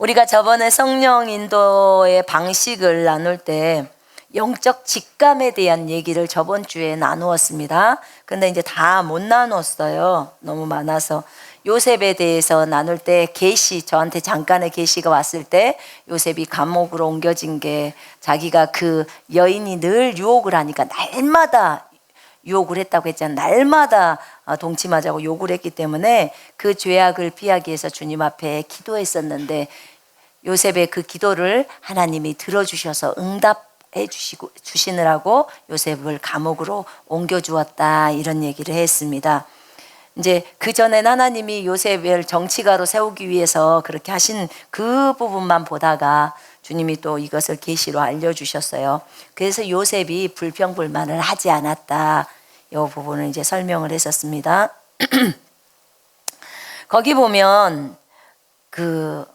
우리가 저번에 성령 인도의 방식을 나눌 때 영적 직감에 대한 얘기를 저번 주에 나누었습니다. 근데 이제 다 못 나눴어요. 너무 많아서. 요셉에 대해서 나눌 때 저한테 잠깐의 계시가 왔을 때 요셉이 감옥으로 옮겨진 게 자기가 그 여인이 늘 유혹을 하니까 날마다 유혹을 했다고 했잖아요. 날마다 동침하자고 요구를 했기 때문에 그 죄악을 피하기 위해서 주님 앞에 기도했었는데 요셉의 그 기도를 하나님이 들어주셔서 응답해 주시느라고 요셉을 감옥으로 옮겨주었다, 이런 얘기를 했습니다. 이제 그 전엔 하나님이 요셉을 정치가로 세우기 위해서 그렇게 하신 그 부분만 보다가 주님이 또 이것을 계시로 알려주셨어요. 그래서 요셉이 불평불만을 하지 않았다, 이 부분을 이제 설명을 했었습니다. 거기 보면 그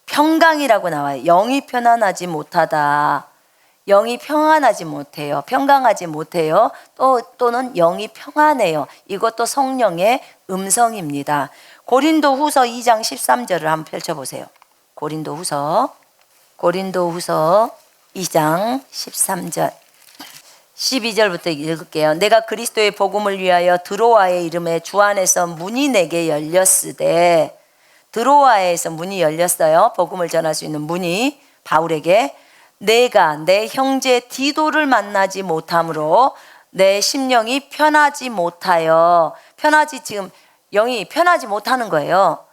평강이라고 나와요. 영이 편안하지 못하다. 영이 평안하지 못해요. 평강하지 못해요. 또는 영이 평안해요. 이것도 성령의 음성입니다. 고린도 후서 2장 13절을 한번 펼쳐보세요. 고린도 후서 2장 13절 12절부터 읽을게요. 내가 그리스도의 복음을 위하여 드로아의 이름에 주 안에서 문이 내게 열렸으되, 드로아에서 문이 열렸어요. 복음을 전할 수 있는 문이 바울에게. 내가 내 형제 디도를 만나지 못함으로 내 심령이 편하지 못하여, 지금 영이 편하지 못하는 거예요.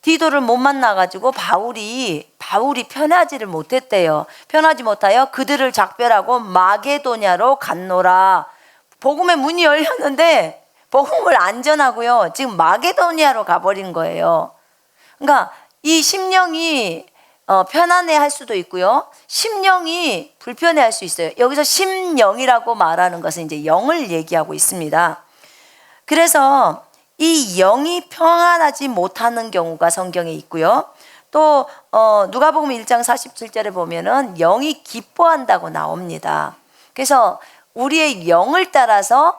디도를 못 만나가지고 바울이 편하지를 못했대요. 편하지 못하여 그들을 작별하고 마게도냐로 갔노라. 복음의 문이 열렸는데 복음을 안 전하고요, 지금 마게도냐로 가버린 거예요. 그러니까 이 심령이 편안해 할 수도 있고요, 심령이 불편해 할 수 있어요. 여기서 심령이라고 말하는 것은 이제 영을 얘기하고 있습니다. 그래서 이 영이 평안하지 못하는 경우가 성경에 있고요. 또 누가복음 1장 47절에 보면은 영이 기뻐한다고 나옵니다. 그래서 우리의 영을 따라서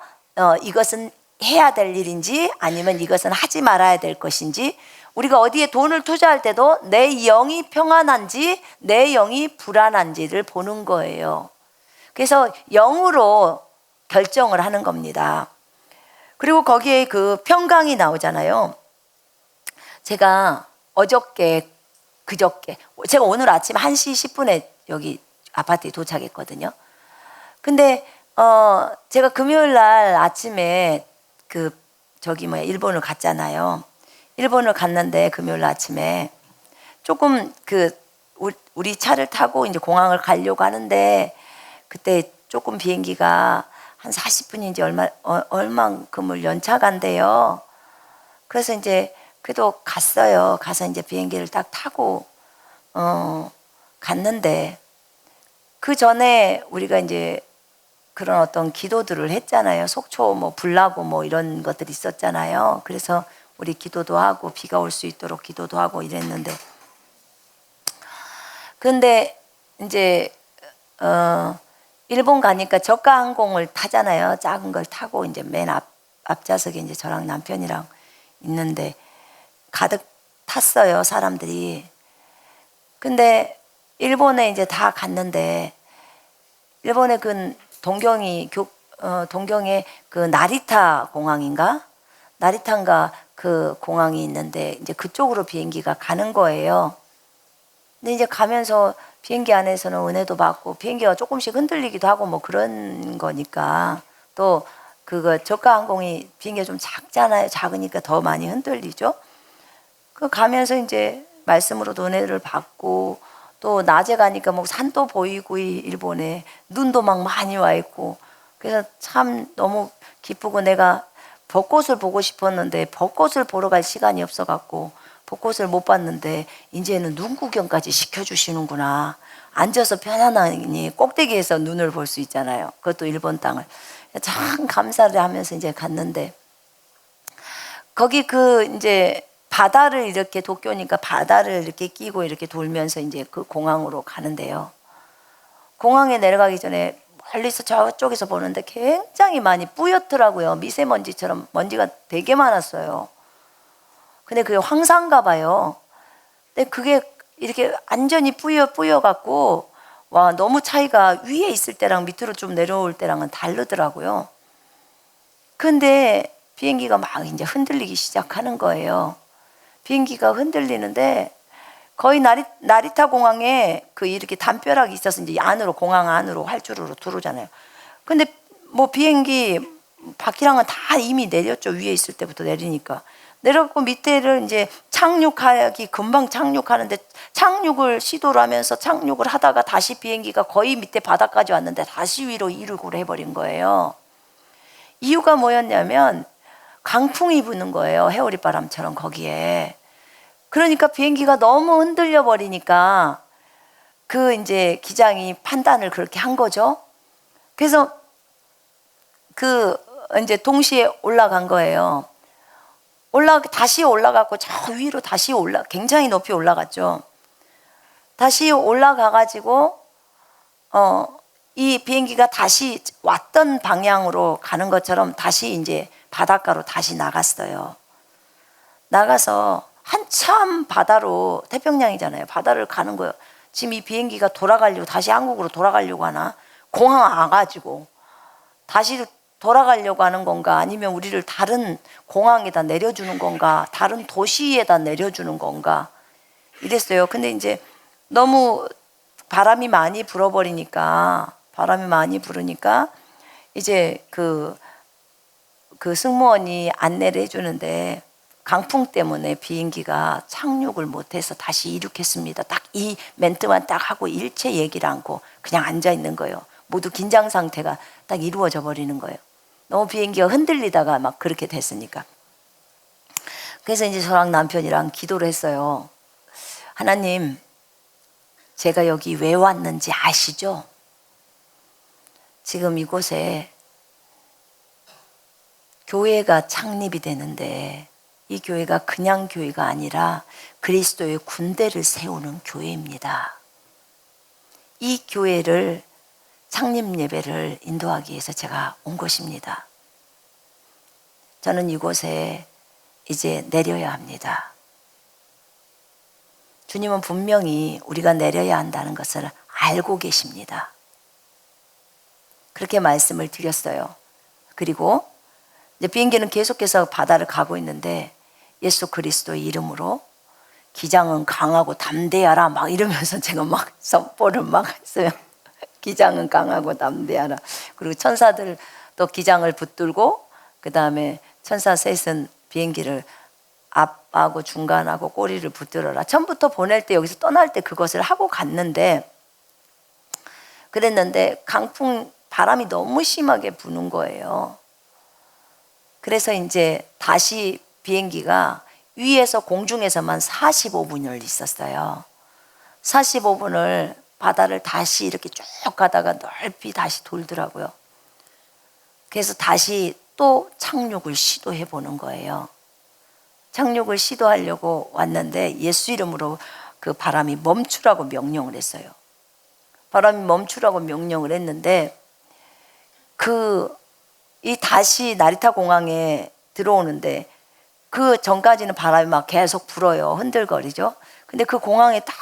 이것은 해야 될 일인지 아니면 이것은 하지 말아야 될 것인지, 우리가 어디에 돈을 투자할 때도 내 영이 평안한지 내 영이 불안한지를 보는 거예요. 그래서 영으로 결정을 하는 겁니다. 그리고 거기에 그 평강이 나오잖아요. 제가 제가 오늘 아침 1시 10분에 여기 아파트에 도착했거든요. 근데 제가 금요일 날 아침에 일본을 갔잖아요. 일본을 갔는데 금요일 날 아침에 조금 우리 차를 타고 이제 공항을 가려고 하는데, 그때 조금 비행기가 한 40분인지 얼만큼을 연착한대요. 그래서 이제 그래도 갔어요. 가서 이제 비행기를 딱 타고 갔는데, 그 전에 우리가 이제 그런 어떤 기도들을 했잖아요. 속초 불나고 이런 것들이 있었잖아요. 그래서 우리 기도도 하고 비가 올 수 있도록 기도도 하고 이랬는데, 근데 이제 일본 가니까 저가 항공을 타잖아요. 작은 걸 타고 이제 맨 앞좌석에 이제 저랑 남편이랑 있는데 가득 탔어요, 사람들이. 근데 일본에 이제 다 갔는데, 일본의 그 동경에 그 나리타 공항인가 그 공항이 있는데 이제 그쪽으로 비행기가 가는 거예요. 근데 이제 가면서 비행기 안에서는 은혜도 받고 비행기가 조금씩 흔들리기도 하고 그런 거니까, 또 저가 항공이 비행기가 좀 작잖아요. 작으니까 더 많이 흔들리죠. 그 가면서 이제 말씀으로도 은혜를 받고, 또 낮에 가니까 산도 보이고 일본에 눈도 많이 와 있고, 그래서 참 너무 기쁘고, 내가 벚꽃을 보고 싶었는데 벚꽃을 보러 갈 시간이 없어갖고 벚꽃을 못 봤는데 이제는 눈 구경까지 시켜주시는구나. 앉아서 편안하니 꼭대기에서 눈을 볼 수 있잖아요. 그것도 일본 땅을. 참 감사를 하면서 이제 갔는데, 거기 이제 바다를 이렇게, 도쿄니까 바다를 이렇게 끼고 이렇게 돌면서 이제 그 공항으로 가는데요. 공항에 내려가기 전에 멀리서 저쪽에서 보는데 굉장히 많이 뿌옇더라고요. 미세먼지처럼 먼지가 되게 많았어요. 근데 그게 황사인가 봐요. 근데 그게 이렇게 완전히 뿌여 갖고 와, 너무 차이가 위에 있을 때랑 밑으로 좀 내려올 때랑은 다르더라고요. 근데 비행기가 막 이제 흔들리기 시작하는 거예요. 비행기가 흔들리는데 거의 나리타 공항에 그 이렇게 담벼락이 있어서 이제 안으로, 공항 안으로 활주로로 들어오잖아요. 근데 뭐 비행기 바퀴랑은 다 이미 내렸죠. 위에 있을 때부터 내리니까. 내려갖고 밑에를 이제 착륙하기 금방 착륙하는데, 착륙을 시도를 하면서 착륙을 하다가 다시 비행기가 거의 밑에 바닥까지 왔는데 다시 위로 이륙을 해버린 거예요. 이유가 뭐였냐면 강풍이 부는 거예요. 해오리 바람처럼 거기에. 그러니까 비행기가 너무 흔들려 버리니까 그 이제 기장이 판단을 그렇게 한 거죠. 그래서 그 이제 동시에 올라간 거예요. 다시 올라갔고 저 위로 다시 굉장히 높이 올라갔죠. 다시 올라가 가지고 이 비행기가 다시 왔던 방향으로 가는 것처럼 다시 이제 바닷가로 다시 나갔어요. 나가서 한참 바다로, 태평양이잖아요. 바다를 가는 거예요. 지금 이 비행기가 돌아가려고, 다시 한국으로 돌아가려고 하나? 공항 와가지고 다시 돌아가려고 하는 건가? 아니면 우리를 다른 공항에다 내려주는 건가? 다른 도시에다 내려주는 건가? 이랬어요. 근데 이제 너무 바람이 많이 불어버리니까, 이제 그 승무원이 안내를 해주는데 강풍 때문에 비행기가 착륙을 못해서 다시 이륙했습니다. 딱 이 멘트만 딱 하고 일체 얘기를 않고 그냥 앉아 있는 거예요. 모두 긴장 상태가 딱 이루어져 버리는 거예요. 너무 비행기가 흔들리다가 막 그렇게 됐으니까. 그래서 이제 저랑 남편이랑 기도를 했어요. 하나님, 제가 여기 왜 왔는지 아시죠? 지금 이곳에 교회가 창립이 되는데 이 교회가 그냥 교회가 아니라 그리스도의 군대를 세우는 교회입니다. 이 교회를 창립 예배를 인도하기 위해서 제가 온 것입니다. 저는 이곳에 이제 내려야 합니다. 주님은 분명히 우리가 내려야 한다는 것을 알고 계십니다. 그렇게 말씀을 드렸어요. 그리고 이제 비행기는 계속해서 바다를 가고 있는데 예수 그리스도의 이름으로 기장은 강하고 담대하라 막 이러면서 제가 막 선포를 막 했어요. 기장은 강하고 담대하라. 그리고 천사들 또 기장을 붙들고 그 다음에 천사 셋은 비행기를 앞하고 중간하고 꼬리를 붙들어라. 처음부터 보낼 때 여기서 떠날 때 그것을 하고 갔는데 그랬는데 강풍 바람이 너무 심하게 부는 거예요. 그래서 이제 다시 비행기가 위에서 공중에서만 45분을 있었어요. 45분을 바다를 다시 이렇게 쭉 가다가 넓이 다시 돌더라고요. 그래서 다시 또 착륙을 시도해 보는 거예요. 착륙을 시도하려고 왔는데 예수 이름으로 그 바람이 멈추라고 명령을 했어요. 바람이 멈추라고 명령을 했는데 이 다시 나리타 공항에 들어오는데 그 전까지는 바람이 막 계속 불어요. 흔들거리죠. 근데 그 공항에 딱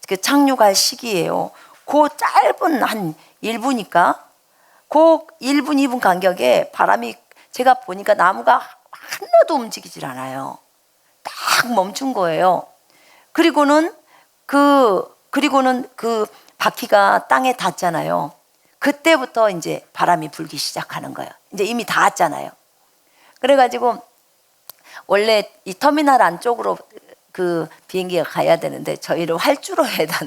그 착륙할 시기예요. 그 짧은 한 1분이니까 그 1분, 2분 간격에 바람이 제가 보니까 나무가 하나도 움직이질 않아요. 딱 멈춘 거예요. 그리고는 그 바퀴가 땅에 닿잖아요. 그때부터 이제 바람이 불기 시작하는 거예요. 이제 이미 닿았잖아요. 그래가지고 원래 이 터미널 안쪽으로 그 비행기가 가야 되는데 저희를 활주로에다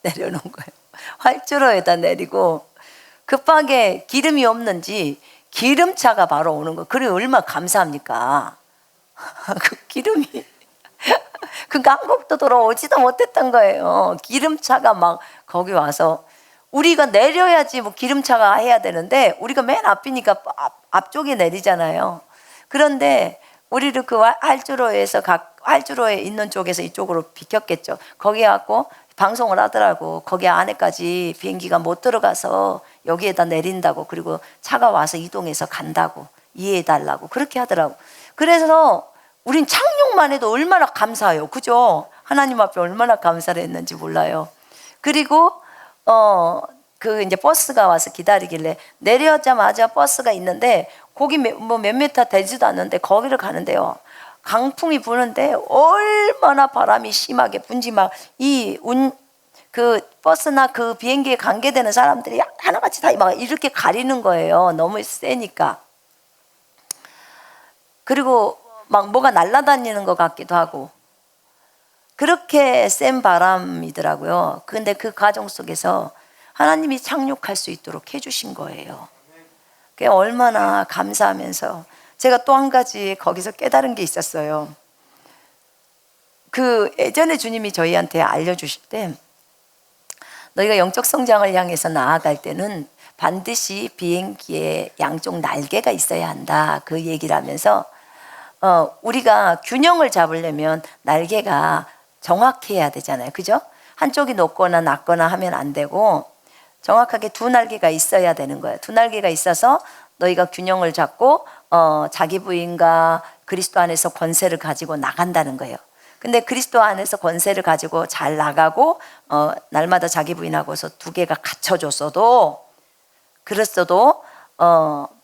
내려놓은 거예요. 활주로에다 내리고 급하게 기름이 없는지 기름차가 바로 오는 거예요. 그래 얼마나 감사합니까? 그 기름이 그러니까 한국도 돌아오지도 못했던 거예요. 기름차가 막 거기 와서 우리가 내려야지 뭐 기름차가 해야 되는데 우리가 맨 앞이니까 앞쪽에 내리잖아요. 그런데 우리를 그 활주로에 있는 쪽에서 이쪽으로 비켰겠죠. 거기 갖고 방송을 하더라고. 거기 안에까지 비행기가 못 들어가서 여기에다 내린다고. 그리고 차가 와서 이동해서 간다고. 이해해달라고. 그렇게 하더라고. 그래서 우린 착륙만 해도 얼마나 감사해요. 그죠? 하나님 앞에 얼마나 감사를 했는지 몰라요. 그리고 그 이제 버스가 와서 기다리길래 내려자마자 버스가 있는데 거기 뭐 몇 미터 되지도 않는데 거기를 가는데요. 강풍이 부는데 얼마나 바람이 심하게 분지 막 그 버스나 그 비행기에 관계되는 사람들이 하나같이 다 막 이렇게 가리는 거예요. 너무 세니까. 그리고 막 뭐가 날아다니는 것 같기도 하고 그렇게 센 바람이더라고요. 근데 그 과정 속에서 하나님이 착륙할 수 있도록 해주신 거예요. 그게 얼마나 감사하면서 제가 또 한 가지 거기서 깨달은 게 있었어요. 그 예전에 주님이 저희한테 알려주실 때 너희가 영적 성장을 향해서 나아갈 때는 반드시 비행기에 양쪽 날개가 있어야 한다. 그 얘기를 하면서 우리가 균형을 잡으려면 날개가 정확해야 되잖아요. 그죠? 한쪽이 높거나 낮거나 하면 안 되고 정확하게 두 날개가 있어야 되는 거예요. 두 날개가 있어서 너희가 균형을 잡고 자기 부인과 그리스도 안에서 권세를 가지고 나간다는 거예요. 근데 그리스도 안에서 권세를 가지고 잘 나가고 날마다 자기 부인하고서 두 개가 갖춰졌어도 그랬어도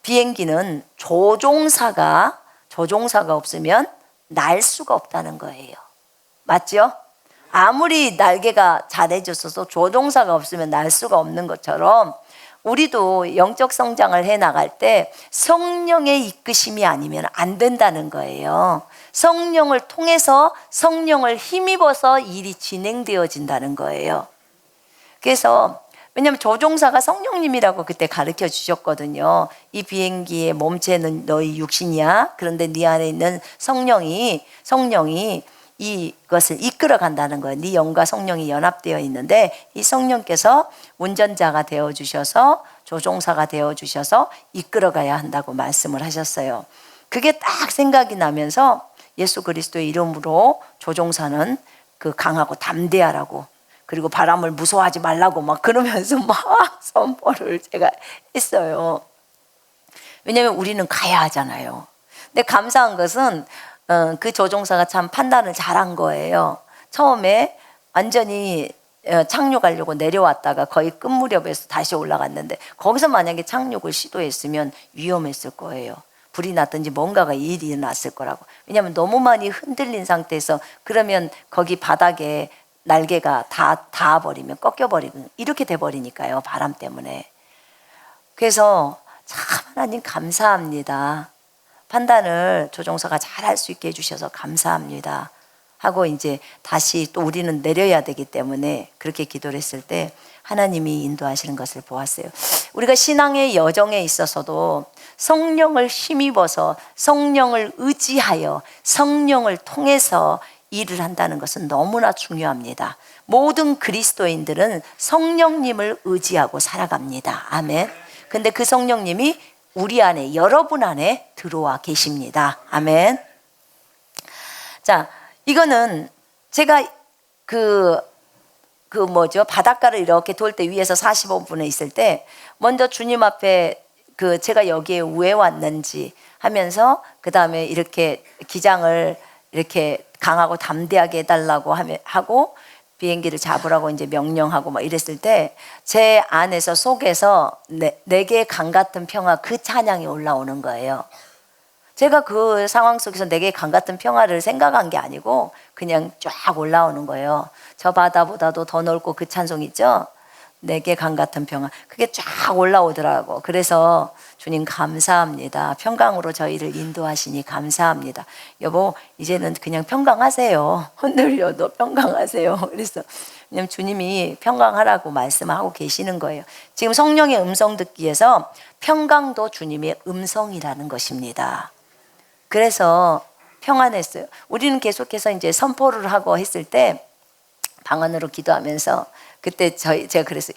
비행기는 조종사가 없으면 날 수가 없다는 거예요. 맞죠? 아무리 날개가 잘해줬어도 조종사가 없으면 날 수가 없는 것처럼 우리도 영적 성장을 해 나갈 때 성령의 이끄심이 아니면 안 된다는 거예요. 성령을 통해서 성령을 힘입어서 일이 진행되어진다는 거예요. 그래서 왜냐하면 조종사가 성령님이라고 그때 가르쳐 주셨거든요. 이 비행기의 몸체는 너희 육신이야. 그런데 네 안에 있는 성령이 이것을 이끌어 간다는 거예요. 네 영과 성령이 연합되어 있는데 이 성령께서 운전자가 되어 주셔서 조종사가 되어 주셔서 이끌어 가야 한다고 말씀을 하셨어요. 그게 딱 생각이 나면서 예수 그리스도의 이름으로 조종사는 그 강하고 담대하라고 그리고 바람을 무서워하지 말라고 막 그러면서 막 선포를 제가 했어요. 왜냐하면 우리는 가야 하잖아요. 근데 감사한 것은 그 조종사가 참 판단을 잘한 거예요. 처음에 완전히 착륙하려고 내려왔다가 거의 끝 무렵에서 다시 올라갔는데 거기서 만약에 착륙을 시도했으면 위험했을 거예요. 불이 났든지 뭔가가 일이 일어났을 거라고. 왜냐하면 너무 많이 흔들린 상태에서 그러면 거기 바닥에 날개가 다 닿아버리면 꺾여버리고 이렇게 돼버리니까요. 바람 때문에. 그래서 참 하나님 감사합니다. 판단을 조종사가 잘 할 수 있게 해주셔서 감사합니다. 하고 이제 다시 또 우리는 내려야 되기 때문에 그렇게 기도를 했을 때 하나님이 인도하시는 것을 보았어요. 우리가 신앙의 여정에 있어서도 성령을 힘입어서 성령을 의지하여 성령을 통해서 일을 한다는 것은 너무나 중요합니다. 모든 그리스도인들은 성령님을 의지하고 살아갑니다. 아멘. 근데 그 성령님이 우리 안에, 여러분 안에 들어와 계십니다. 아멘. 자, 이거는 제가 바닷가를 이렇게 돌 때 위에서 45분에 있을 때 먼저 주님 앞에 제가 여기에 왜 왔는지 하면서 그 다음에 이렇게 기장을 이렇게 강하고 담대하게 해달라고 하고 비행기를 잡으라고 이제 명령하고 막 이랬을 때 제 안에서 속에서 내게 강 같은 평화 그 찬양이 올라오는 거예요. 제가 그 상황 속에서 내게 강 같은 평화를 생각한 게 아니고 그냥 쫙 올라오는 거예요. 저 바다보다도 더 넓고 그 찬송 있죠? 내게 강 같은 평화. 그게 쫙 올라오더라고. 그래서 주님 감사합니다. 평강으로 저희를 인도하시니 감사합니다. 여보, 이제는 그냥 평강하세요. 흔들려도 평강하세요. 그래서 왜냐면 주님이 평강하라고 말씀하고 계시는 거예요. 지금 성령의 음성 듣기에서 평강도 주님의 음성이라는 것입니다. 그래서 평안했어요. 우리는 계속해서 이제 선포를 하고 했을 때 방 안으로 기도하면서 그때 제가 그랬어요.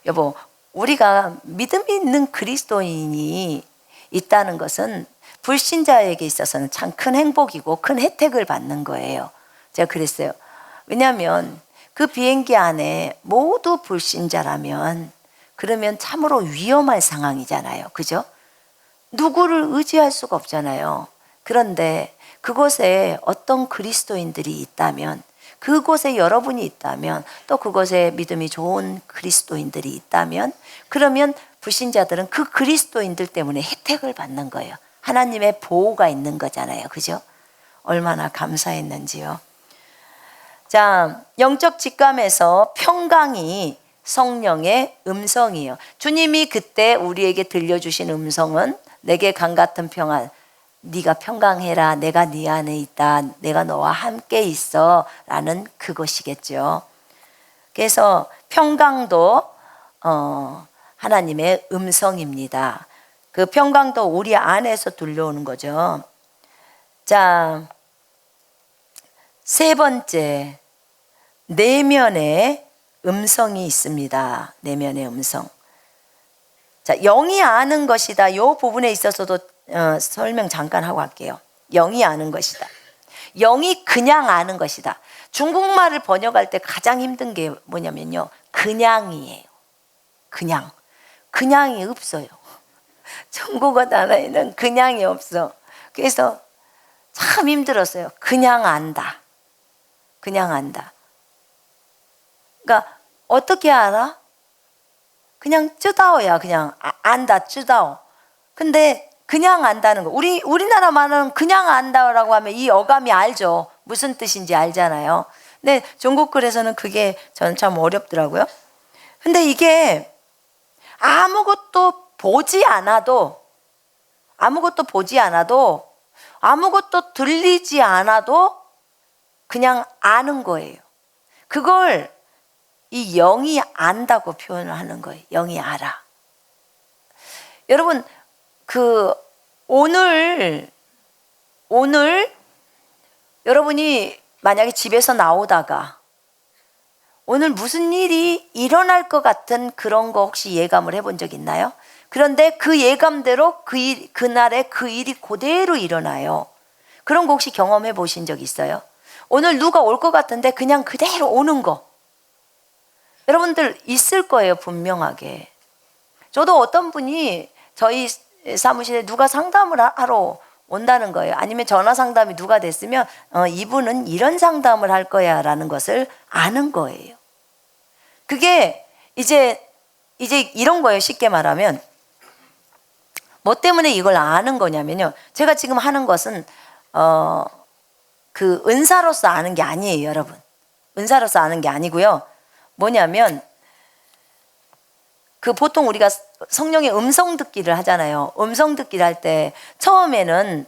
여보, 우리가 믿음이 있는 그리스도인이 있다는 것은 불신자에게 있어서는 참 큰 행복이고 큰 혜택을 받는 거예요. 제가 그랬어요. 왜냐하면 그 비행기 안에 모두 불신자라면 그러면 참으로 위험할 상황이잖아요. 그죠? 누구를 의지할 수가 없잖아요. 그런데 그곳에 어떤 그리스도인들이 있다면 그곳에 여러분이 있다면, 또 그곳에 믿음이 좋은 그리스도인들이 있다면, 그러면 불신자들은 그 그리스도인들 때문에 혜택을 받는 거예요. 하나님의 보호가 있는 거잖아요. 그죠? 얼마나 감사했는지요. 자, 영적 직감에서 평강이 성령의 음성이에요. 주님이 그때 우리에게 들려주신 음성은 내게 강 같은 평안, 네가 평강해라, 내가 네 안에 있다, 내가 너와 함께 있어 라는 그것이겠죠. 그래서 평강도 하나님의 음성입니다. 그 평강도 우리 안에서 들려오는 거죠. 자, 세 번째, 내면의 음성이 있습니다. 내면의 음성. 자, 영이 아는 것이다. 이 부분에 있어서도 설명 잠깐 하고 할게요. 영이 아는 것이다. 영이 그냥 아는 것이다. 중국말을 번역할 때 가장 힘든 게 뭐냐면요, 그냥이에요. 그냥이 없어요. 중국어 단어에는 그냥이 없어. 그래서 참 힘들었어요. 그냥 안다. 그러니까 어떻게 알아? 그냥 쯔다오야. 그냥 안다, 쯔다오. 근데 그냥 안다는 거, 우리나라 말은 그냥 안다라고 하면 이 어감이 알죠. 무슨 뜻인지 알잖아요. 근데 중국 글에서는 그게 저는 참 어렵더라고요. 근데 이게 아무것도 보지 않아도, 아무것도 들리지 않아도 그냥 아는 거예요. 그걸 이 영이 안다고 표현을 하는 거예요. 영이 알아. 여러분, 오늘 여러분이 만약에 집에서 나오다가 오늘 무슨 일이 일어날 것 같은 그런 거 혹시 예감을 해본 적 있나요? 그런데 그 예감대로 그날의 그 일이 그대로 일어나요. 그런 거 혹시 경험해 보신 적 있어요? 오늘 누가 올 것 같은데 그냥 그대로 오는 거. 여러분들 있을 거예요, 분명하게. 저도 어떤 분이 저희 사무실에 누가 상담을 하러 온다는 거예요. 아니면 전화 상담이 누가 됐으면 이분은 이런 상담을 할 거야 라는 것을 아는 거예요. 그게 이제 이런 거예요. 쉽게 말하면 뭐 때문에 이걸 아는 거냐면요, 제가 지금 하는 것은 그 은사로서 아는 게 아니에요, 여러분. 은사로서 아는 게 아니고요. 뭐냐면 그 보통 우리가 성령의 음성 듣기를 하잖아요. 음성 듣기를 할 때 처음에는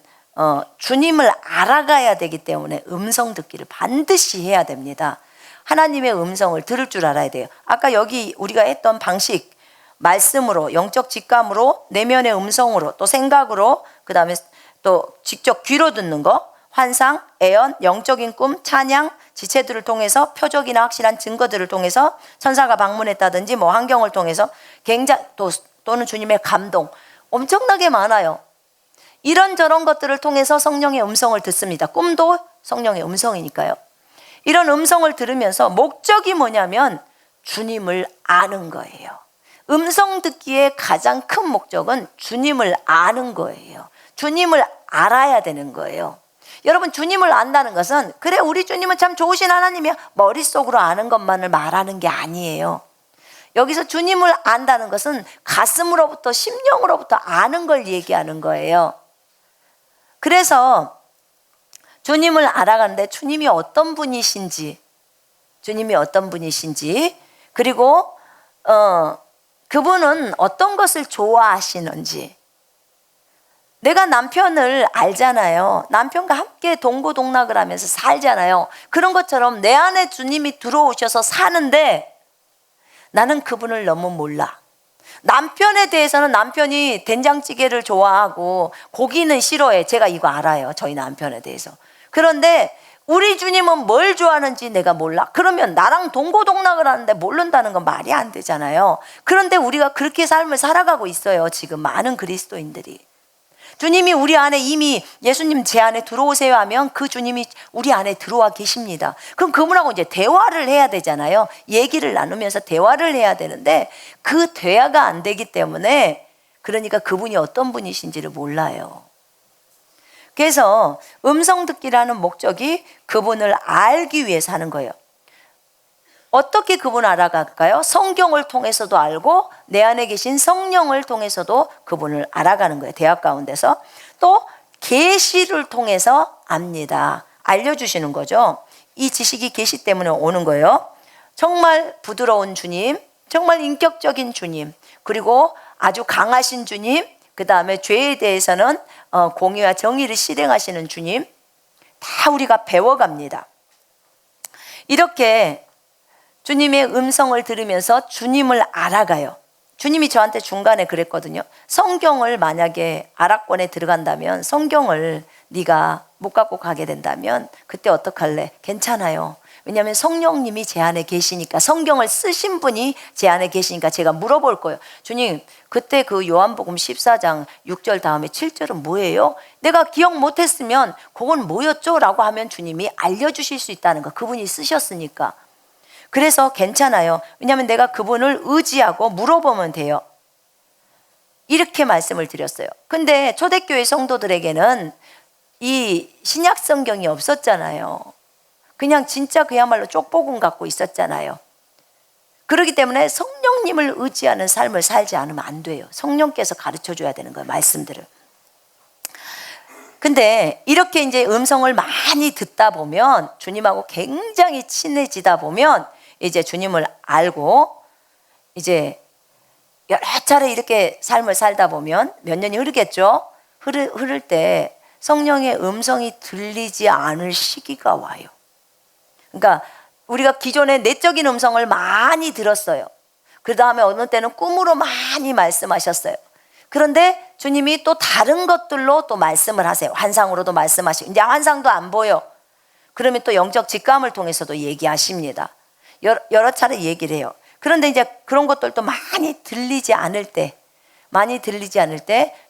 주님을 알아가야 되기 때문에 음성 듣기를 반드시 해야 됩니다. 하나님의 음성을 들을 줄 알아야 돼요. 아까 여기 우리가 했던 방식, 말씀으로, 영적 직감으로, 내면의 음성으로, 또 생각으로, 그 다음에 또 직접 귀로 듣는 거, 환상, 애언, 영적인 꿈, 찬양, 지체들을 통해서, 표적이나 확실한 증거들을 통해서, 천사가 방문했다든지 뭐 환경을 통해서 또는 주님의 감동, 엄청나게 많아요. 이런저런 것들을 통해서 성령의 음성을 듣습니다. 꿈도 성령의 음성이니까요. 이런 음성을 들으면서 목적이 뭐냐면 주님을 아는 거예요. 음성 듣기의 가장 큰 목적은 주님을 아는 거예요. 주님을 알아야 되는 거예요. 여러분, 주님을 안다는 것은 그래 우리 주님은 참 좋으신 하나님이야 머릿속으로 아는 것만을 말하는 게 아니에요. 여기서 주님을 안다는 것은 가슴으로부터, 심령으로부터 아는 걸 얘기하는 거예요. 그래서 주님을 알아가는데 주님이 어떤 분이신지, 그리고 그분은 어떤 것을 좋아하시는지. 내가 남편을 알잖아요. 남편과 함께 동고동락을 하면서 살잖아요. 그런 것처럼 내 안에 주님이 들어오셔서 사는데 나는 그분을 너무 몰라. 남편에 대해서는 남편이 된장찌개를 좋아하고 고기는 싫어해. 제가 이거 알아요, 저희 남편에 대해서. 그런데 우리 주님은 뭘 좋아하는지 내가 몰라. 그러면 나랑 동고동락을 하는데 모른다는 건 말이 안 되잖아요. 그런데 우리가 그렇게 삶을 살아가고 있어요, 지금 많은 그리스도인들이. 주님이 우리 안에 이미, 예수님 제 안에 들어오세요 하면 그 주님이 우리 안에 들어와 계십니다. 그럼 그분하고 이제 대화를 해야 되잖아요. 얘기를 나누면서 대화를 해야 되는데 그 대화가 안 되기 때문에, 그러니까 그분이 어떤 분이신지를 몰라요. 그래서 음성 듣기라는 목적이 그분을 알기 위해서 하는 거예요. 어떻게 그분을 알아갈까요? 성경을 통해서도 알고 내 안에 계신 성령을 통해서도 그분을 알아가는 거예요. 대학 가운데서. 또 계시를 통해서 압니다. 알려주시는 거죠. 이 지식이 계시 때문에 오는 거예요. 정말 부드러운 주님, 정말 인격적인 주님, 그리고 아주 강하신 주님, 그 다음에 죄에 대해서는 공의와 정의를 실행하시는 주님, 다 우리가 배워갑니다. 이렇게 주님의 음성을 들으면서 주님을 알아가요. 주님이 저한테 중간에 그랬거든요. 성경을 만약에 아락권에 들어간다면, 성경을 네가 못 갖고 가게 된다면 그때 어떡할래? 괜찮아요. 왜냐하면 성령님이 제 안에 계시니까, 성경을 쓰신 분이 제 안에 계시니까 제가 물어볼 거예요. 주님, 그때 그 요한복음 14장 6절 다음에 7절은 뭐예요? 내가 기억 못했으면 그건 뭐였죠? 라고 하면 주님이 알려주실 수 있다는 거. 그분이 쓰셨으니까. 그래서 괜찮아요. 왜냐하면 내가 그분을 의지하고 물어보면 돼요. 이렇게 말씀을 드렸어요. 근데 초대교회 성도들에게는 이 신약 성경이 없었잖아요. 그냥 진짜 그야말로 쪽복음 갖고 있었잖아요. 그렇기 때문에 성령님을 의지하는 삶을 살지 않으면 안 돼요. 성령께서 가르쳐 줘야 되는 거예요, 말씀들을. 근데 이렇게 이제 음성을 많이 듣다 보면, 주님하고 굉장히 친해지다 보면 이제 주님을 알고 이제 여러 차례 이렇게 삶을 살다 보면 몇 년이 흐르겠죠. 흐를 때 성령의 음성이 들리지 않을 시기가 와요. 그러니까 우리가 기존에 내적인 음성을 많이 들었어요. 그 다음에 어느 때는 꿈으로 많이 말씀하셨어요. 그런데 주님이 또 다른 것들로 또 말씀을 하세요. 환상으로도 말씀하시고, 이제 환상도 안 보여. 그러면 또 영적 직감을 통해서도 얘기하십니다. 여러 차례 얘기를 해요. 그런데 이제 그런 것들도 많이 들리지 않을 때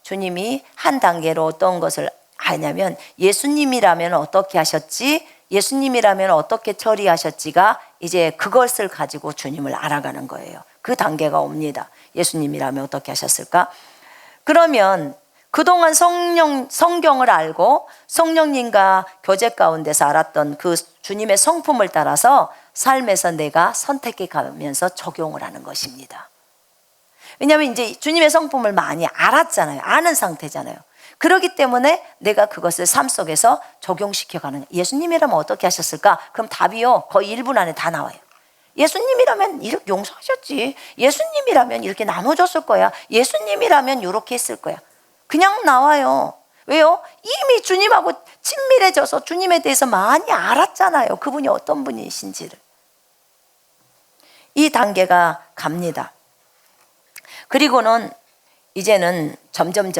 주님이 한 단계로 어떤 것을 하냐면, 예수님이라면 어떻게 하셨지? 예수님이라면 어떻게 처리하셨지가 이제 그것을 가지고 주님을 알아가는 거예요. 그 단계가 옵니다. 예수님이라면 어떻게 하셨을까? 그러면 그동안 성경을 알고 성령님과 교제 가운데서 알았던 그 주님의 성품을 따라서 삶에서 내가 선택해 가면서 적용을 하는 것입니다. 왜냐하면 이제 주님의 성품을 많이 알았잖아요. 아는 상태잖아요. 그렇기 때문에 내가 그것을 삶 속에서 적용시켜가는. 예수님이라면 어떻게 하셨을까? 그럼 답이요, 거의 1분 안에 다 나와요. 예수님이라면 이렇게 용서하셨지. 예수님이라면 이렇게 나눠줬을 거야. 예수님이라면 이렇게 했을 거야. 그냥 나와요. 왜요? 이미 주님하고 친밀해져서 주님에 대해서 많이 알았잖아요. 그분이 어떤 분이신지를. 이 단계가 갑니다. 그리고는 이제는 점점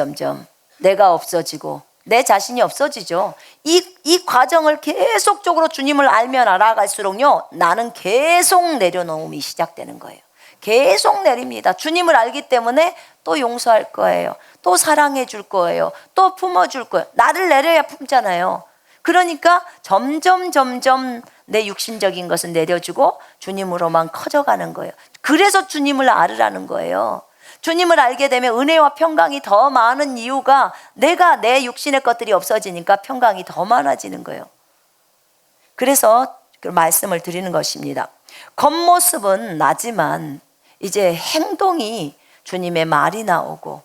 내가 없어지고 내 자신이 없어지죠. 이 과정을 계속적으로 주님을 알면 알아갈수록요, 나는 계속 내려놓음이 시작되는 거예요. 계속 내립니다. 주님을 알기 때문에 또 용서할 거예요. 또 사랑해 줄 거예요. 또 품어줄 거예요. 나를 내려야 품잖아요. 그러니까 점점 내 육신적인 것은 내려주고 주님으로만 커져가는 거예요. 그래서 주님을 알으라는 거예요. 주님을 알게 되면 은혜와 평강이 더 많은 이유가, 내가 내 육신의 것들이 없어지니까 평강이 더 많아지는 거예요. 그래서 그 말씀을 드리는 것입니다. 겉모습은 나지만 이제 행동이, 주님의 말이 나오고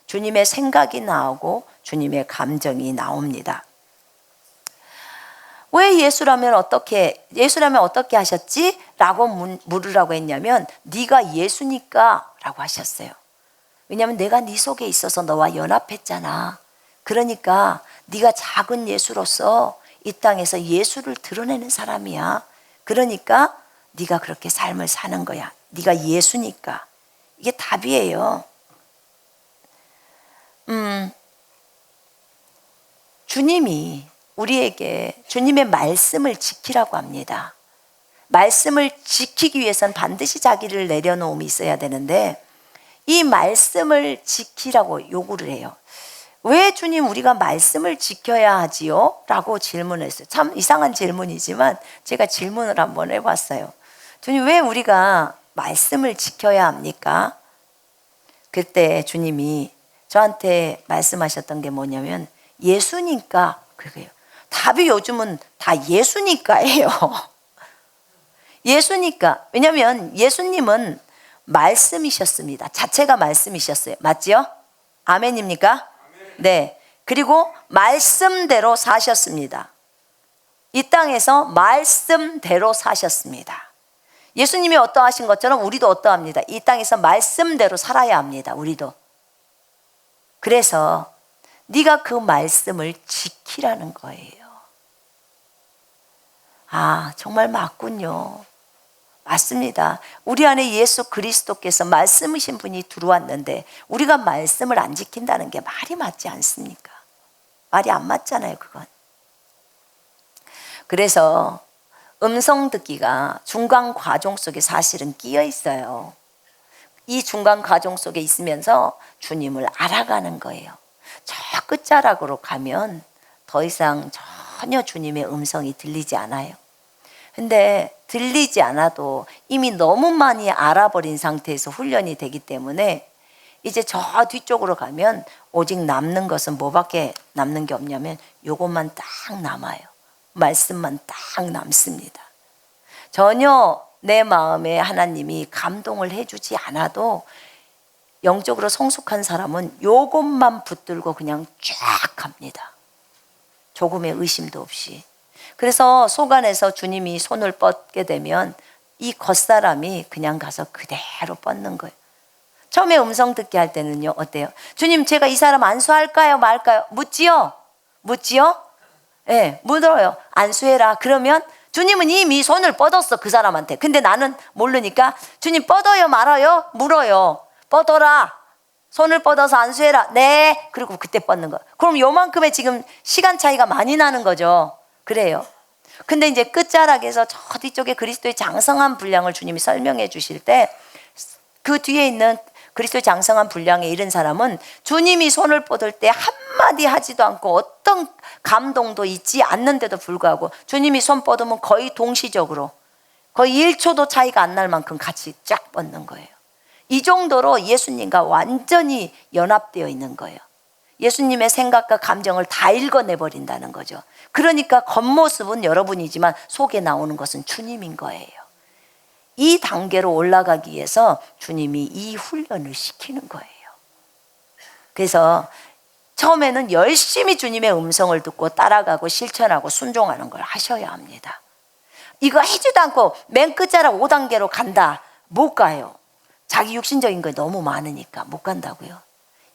주님의 생각이 나오고 주님의 감정이 나옵니다. 왜 예수라면 어떻게 하셨지? 라고 물으라고 했냐면, 네가 예수니까 라고 하셨어요. 왜냐하면 내가 네 속에 있어서 너와 연합했잖아. 그러니까 네가 작은 예수로서 이 땅에서 예수를 드러내는 사람이야. 그러니까 네가 그렇게 삶을 사는 거야. 네가 예수니까. 이게 답이에요. 주님이 우리에게 주님의 말씀을 지키라고 합니다. 말씀을 지키기 위해서는 반드시 자기를 내려놓음이 있어야 되는데, 이 말씀을 지키라고 요구를 해요. 왜 주님 우리가 말씀을 지켜야 하지요? 라고 질문했어요. 참 이상한 질문이지만 제가 질문을 한번 해봤어요. 주님, 왜 우리가 말씀을 지켜야 합니까? 그때 주님이 저한테 말씀하셨던 게 뭐냐면, 예수니까 그래요. 답이 요즘은 다 예수니까예요. 예수니까. 왜냐하면 예수님은 말씀이셨습니다. 자체가 말씀이셨어요. 맞지요? 아멘입니까? 네. 그리고 말씀대로 사셨습니다. 이 땅에서 말씀대로 사셨습니다. 예수님이 어떠하신 것처럼 우리도 어떠합니다. 이 땅에서 말씀대로 살아야 합니다. 우리도. 그래서 네가 그 말씀을 지키라는 거예요. 아, 정말 맞군요. 맞습니다. 우리 안에 예수 그리스도께서 말씀이신 분이 들어왔는데 우리가 말씀을 안 지킨다는 게 말이 맞지 않습니까? 말이 안 맞잖아요, 그건. 그래서 음성 듣기가 중간 과정 속에 사실은 끼어 있어요. 이 중간 과정 속에 있으면서 주님을 알아가는 거예요. 저 끝자락으로 가면 더 이상 전혀 주님의 음성이 들리지 않아요. 근데 들리지 않아도 이미 너무 많이 알아버린 상태에서 훈련이 되기 때문에 이제 저 뒤쪽으로 가면 오직 남는 것은 뭐밖에 남는 게 없냐면 요것만 딱 남아요. 말씀만 딱 남습니다. 전혀 내 마음에 하나님이 감동을 해주지 않아도 영적으로 성숙한 사람은 요것만 붙들고 그냥 쫙 갑니다. 조금의 의심도 없이. 그래서 속 안에서 주님이 손을 뻗게 되면 이 겉사람이 그냥 가서 그대로 뻗는 거예요. 처음에 음성 듣기 할 때는요, 어때요? 주님, 제가 이 사람 안수할까요, 말까요? 묻지요? 묻지요? 네, 물어요. 안수해라. 그러면 주님은 이미 손을 뻗었어, 그 사람한테. 근데 나는 모르니까 주님 뻗어요, 말아요? 물어요. 뻗어라. 손을 뻗어서 안수해라. 네. 그리고 그때 뻗는 거. 그럼 요만큼의 지금 시간 차이가 많이 나는 거죠. 그래요. 근데 이제 끝자락에서 저 뒤쪽에 그리스도의 장성한 분량을 주님이 설명해 주실 때 그 뒤에 있는 그리스도의 장성한 분량에 이른 사람은 주님이 손을 뻗을 때 한마디 하지도 않고 어떤 감동도 있지 않는데도 불구하고 주님이 손 뻗으면 거의 동시적으로 거의 1초도 차이가 안 날 만큼 같이 쫙 뻗는 거예요. 이 정도로 예수님과 완전히 연합되어 있는 거예요. 예수님의 생각과 감정을 다 읽어내버린다는 거죠. 그러니까 겉모습은 여러분이지만 속에 나오는 것은 주님인 거예요. 이 단계로 올라가기 위해서 주님이 이 훈련을 시키는 거예요. 그래서 처음에는 열심히 주님의 음성을 듣고 따라가고 실천하고 순종하는 걸 하셔야 합니다. 이거 해지도 않고 맨 끝자락 5단계로 간다. 못 가요. 자기 육신적인 거 너무 많으니까 못 간다고요.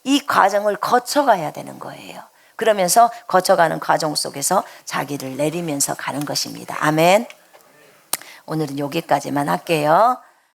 이 과정을 거쳐가야 되는 거예요. 그러면서 거쳐가는 과정 속에서 자기를 내리면서 가는 것입니다. 아멘. 오늘은 여기까지만 할게요.